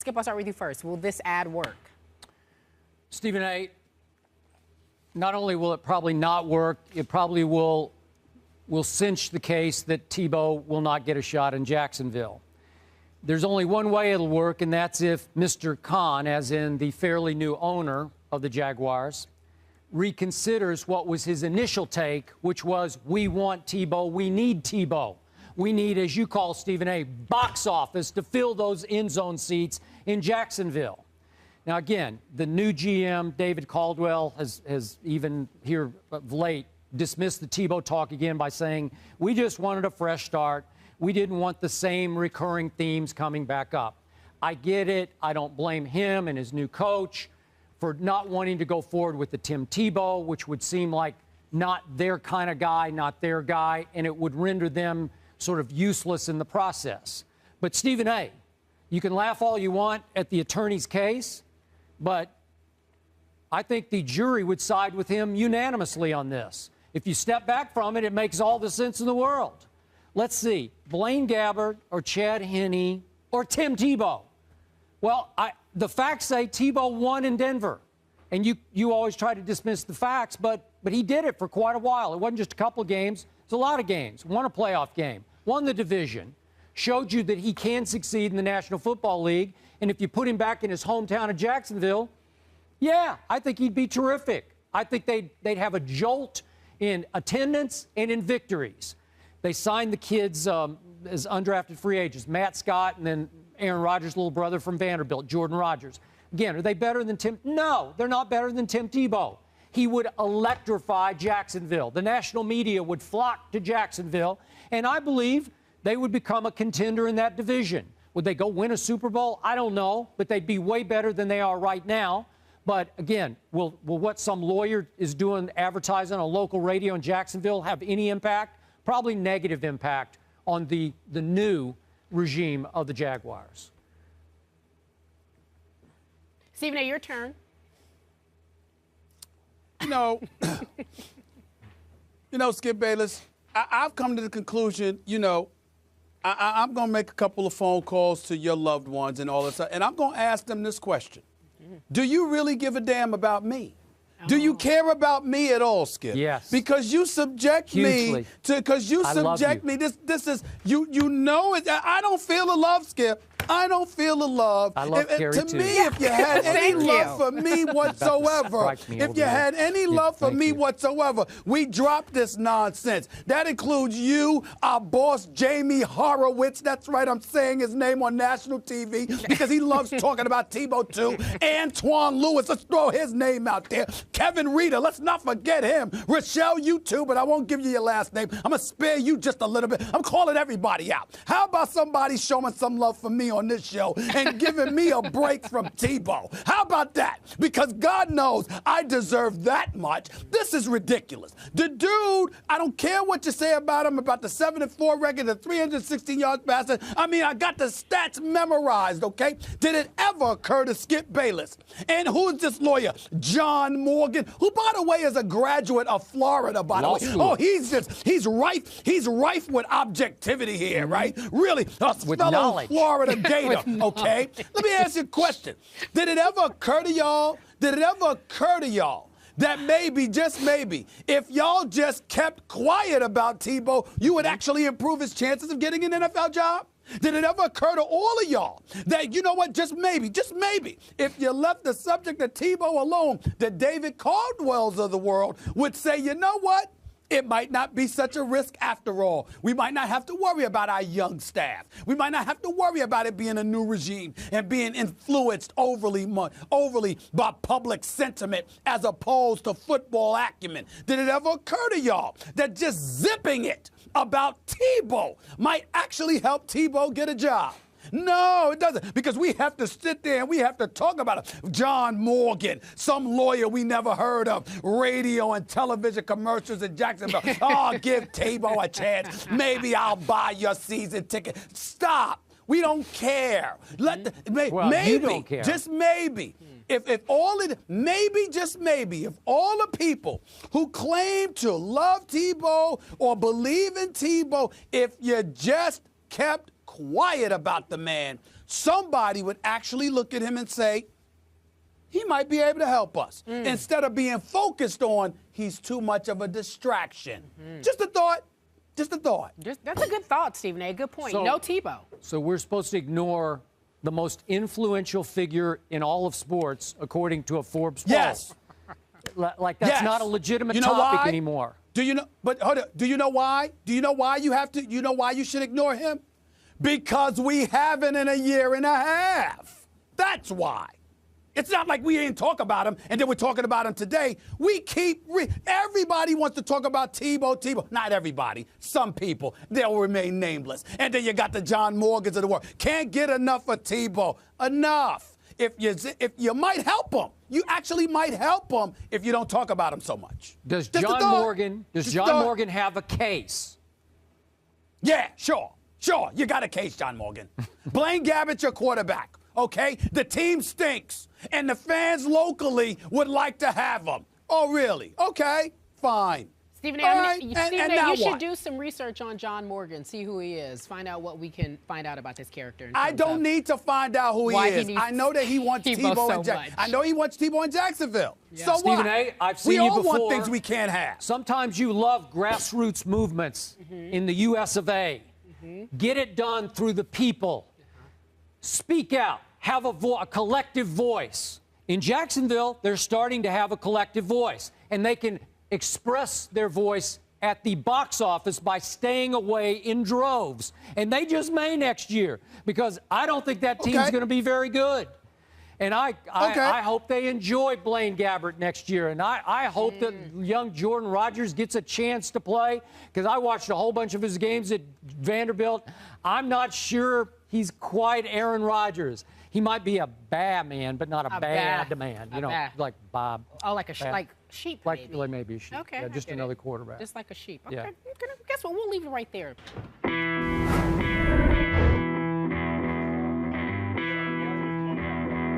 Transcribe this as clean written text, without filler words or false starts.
Skip, I'll start with you first. Will this ad work? Stephen A., not only will it probably not work, it probably will cinch the case that Tebow will not get a shot in Jacksonville. There's only one way it'll work, and that's if Mr. Khan, as in the fairly new owner of the Jaguars, reconsiders what was his initial take, which was, we want Tebow, we need Tebow. We need, as you call, Stephen A., box office to fill those end zone seats in Jacksonville. Now, again, the new GM, David Caldwell, has even here of late dismissed the Tebow talk again by saying, we just wanted a fresh start. We didn't want the same recurring themes coming back up. I get it. I don't blame him and his new coach for not wanting to go forward with the Tim Tebow, which would seem like not their kind of guy, not their guy, and it would render them sort of useless in the process. But Stephen A., you can laugh all you want at the attorney's case, but I think the jury would side with him unanimously on this. If you step back from it, it makes all the sense in the world. Let's see, Blaine Gabbert or Chad Henne or Tim Tebow. Well, the facts say Tebow won in Denver. And you always try to dismiss the facts, but he did it for quite a while. It wasn't just a couple of games. It's a lot of games. Won a playoff game. Won the division. Showed you that he can succeed in the National Football League. And if you put him back in his hometown of Jacksonville, yeah, I think he'd be terrific. I think they'd have a jolt in attendance and in victories. They signed the kids as undrafted free agents, Matt Scott and then Aaron Rodgers' little brother from Vanderbilt, Jordan Rodgers. Again, are they better than Tim? No, they're not better than Tim Tebow. He would electrify Jacksonville. The national media would flock to Jacksonville, and I believe they would become a contender in that division. Would they go win a Super Bowl? I don't know, but they'd be way better than they are right now. But again, will what some lawyer is doing advertising on local radio in Jacksonville have any impact? Probably negative impact on the new regime of the Jaguars. Stephen A., your turn. Skip Bayless, I've come to the conclusion, I'm going to make a couple of phone calls to your loved ones and all this stuff, and I'm going to ask them this question. Do you really give a damn about me? Do you care about me at all, Skip? Yes. Because you subject me to, this is, you know it. I don't feel the love, Skip. I don't feel the love. I love Carrie, to too. me, if you had any love for me whatsoever, if you had any love for me whatsoever, we drop this nonsense. That includes you, our boss, Jamie Horowitz. That's right, I'm saying his name on national TV because he loves talking about Tebow, too. Antoine Lewis, let's throw his name out there. Kevin Reeder, let's not forget him. Rochelle, you too, but I won't give you your last name. I'm going to spare you just a little bit. I'm calling everybody out. How about somebody showing some love for me on this show and giving me a break from Tebow? How about that? Because God knows I deserve that much. This is ridiculous. The dude, I don't care what you say about him, about the 7-4 record, the 316 yards passing. I mean, I got the stats memorized, okay? Did it ever occur to Skip Bayless? And who's this lawyer? John Morgan, who, by the way, is a graduate of Florida, by the way. Oh, he's rife with objectivity here, right? Really, a fellow Florida Gator, okay? Let me ask you a question. Did it ever occur to y'all that maybe, just maybe, if y'all just kept quiet about Tebow, you would actually improve his chances of getting an NFL job? Did it ever occur to all of y'all that, you know what, just maybe, if you left the subject of Tebow alone, that David Caldwell's of the world would say, you know what? It might not be such a risk after all. We might not have to worry about our young staff. We might not have to worry about it being a new regime and being influenced overly by public sentiment as opposed to football acumen. Did it ever occur to y'all that just zipping it about Tebow might actually help Tebow get a job? No, it doesn't, because we have to sit there and we have to talk about it. John Morgan, some lawyer we never heard of, radio and television commercials in Jacksonville. Oh, give Tebow a chance. Maybe I'll buy your season ticket. Stop. We don't care. You don't care. Just maybe. If all the people who claim to love Tebow or believe in Tebow, if you just kept quiet about the man, somebody would actually look at him and say, he might be able to help us. Instead of being focused on, he's too much of a distraction. Just a thought. Just a thought. That's a good thought, Stephen A. Good point. So, no Tebow. So we're supposed to ignore the most influential figure in all of sports, according to a Forbes poll. Yes. Like that's not a legitimate you know topic why? anymore. Do you know? But hold on. Do you know why? Do you know why you have to? You know why you should ignore him? Because we haven't in a year and a half. That's why. It's not like we ain't talk about him and then we're talking about him today. We keep, everybody wants to talk about Tebow. Not everybody. Some people. They'll remain nameless. And then you got the John Morgans of the world. Can't get enough of Tebow. Enough. If you might help him. You actually might help him if you don't talk about him so much. Does John Morgan have a case? Yeah, sure. You got a case, John Morgan. Blaine Gabbert's your quarterback. Okay? The team stinks, and the fans locally would like to have him. Oh, really? Okay, fine. Stephen A., you should what? do some research on John Morgan, see who he is, find out what we can find out about this character. I don't need to find out who he is. I know that he wants Tebow so in I know he wants Tebow in Jacksonville. Yeah. So Stephen what? A., I've seen we you all before. want things we can't have. Sometimes you love grassroots movements in the U.S. of A. Get it done through the people. Speak out. Have a collective voice. In Jacksonville, they're starting to have a collective voice, and they can express their voice at the box office by staying away in droves. And they just may next year, because I don't think that team's going to be very good. And I hope they enjoy Blaine Gabbert next year. And I hope that young Jordan Rodgers gets a chance to play, because I watched a whole bunch of his games at Vanderbilt. I'm not sure he's quite Aaron Rodgers. He might be a bad man, but not a bad man. You know, like Bob. Oh, like sheep, maybe. Like maybe a sheep. Okay. Yeah, just another quarterback. Just like a sheep. Okay. Yeah. Guess what? We'll leave it right there.